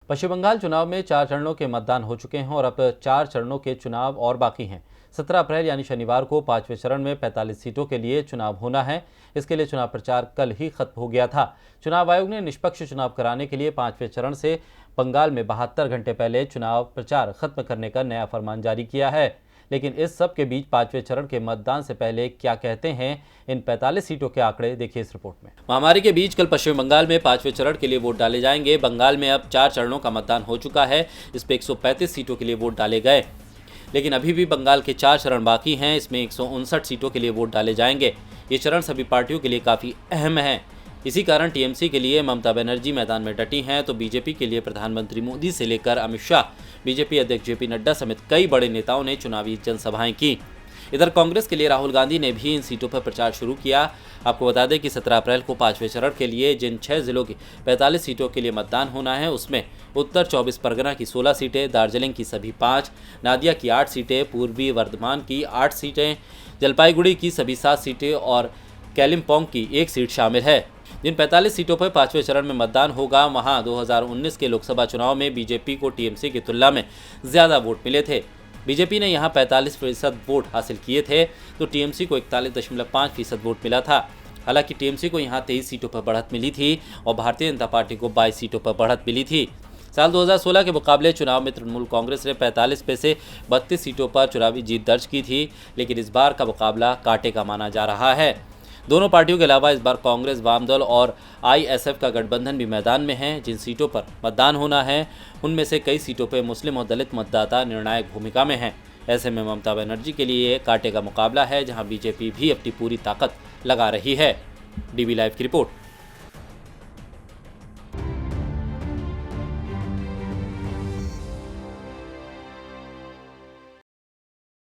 पश्चिम बंगाल चुनाव में 4 चरणों के मतदान हो चुके हैं और अब 4 चरणों के चुनाव और बाकी हैं। 17 अप्रैल यानी शनिवार को 5वें चरण में 45 सीटों के लिए चुनाव होना है। इसके लिए चुनाव प्रचार कल ही खत्म हो गया था। चुनाव आयोग ने निष्पक्ष चुनाव कराने के लिए 5वें चरण से बंगाल में 72 घंटे पहले चुनाव प्रचार खत्म करने का नया फरमान जारी किया है। लेकिन इस सब के बीच 5वें चरण के मतदान से पहले क्या कहते हैं इन 45 सीटों के आंकड़े, देखिए इस रिपोर्ट में। महामारी के बीच कल पश्चिम बंगाल में 5वें चरण के लिए वोट डाले जाएंगे। बंगाल में अब 4 चरणों का मतदान हो चुका है। इस पे 135 सीटों के लिए वोट डाले गए, लेकिन अभी भी बंगाल के 4 चरण बाकी हैं। इसमें 159 सीटों के लिए वोट डाले जाएंगे। ये चरण सभी पार्टियों के लिए काफ़ी अहम है। इसी कारण टीएमसी के लिए ममता बनर्जी मैदान में डटी हैं, तो बीजेपी के लिए प्रधानमंत्री मोदी से लेकर अमित शाह, बीजेपी अध्यक्ष जेपी नड्डा समेत कई बड़े नेताओं ने चुनावी जनसभाएं की। इधर कांग्रेस के लिए राहुल गांधी ने भी इन सीटों पर प्रचार शुरू किया। आपको बता दें कि 17 अप्रैल को 5वें चरण के लिए जिन 6 जिलों की 45 सीटों के लिए मतदान होना है, उसमें उत्तर 24 परगना की 16 सीटें, दार्जिलिंग की सभी 5, नादिया की 8 सीटें, पूर्वी वर्धमान की 8 सीटें, जलपाईगुड़ी की सभी 7 सीटें और कालिम्पोंग की 1 सीट शामिल है। जिन 45 सीटों पर 5वें चरण में मतदान होगा, वहां 2019 के लोकसभा चुनाव में बीजेपी को टीएमसी की तुलना में ज़्यादा वोट मिले थे। बीजेपी ने यहां 45% वोट हासिल किए थे, तो टीएमसी को 41.5% वोट मिला था। हालांकि टीएमसी को यहां 23 सीटों पर बढ़त मिली थी और भारतीय जनता पार्टी को 22 सीटों पर बढ़त मिली थी। साल 2016 के मुकाबले चुनाव में तृणमूल कांग्रेस ने 45 में से 32 सीटों पर चुनावी जीत दर्ज की थी, लेकिन इस बार का मुकाबला कांटे का माना जा रहा है। दोनों पार्टियों के अलावा इस बार कांग्रेस, वामदल और आईएसएफ का गठबंधन भी मैदान में है। जिन सीटों पर मतदान होना है, उनमें से कई सीटों पर मुस्लिम और दलित मतदाता निर्णायक भूमिका में हैं। ऐसे में ममता बनर्जी के लिए कांटे का मुकाबला है, जहां बीजेपी भी अपनी पूरी ताकत लगा रही है। डीबी लाइव की रिपोर्ट।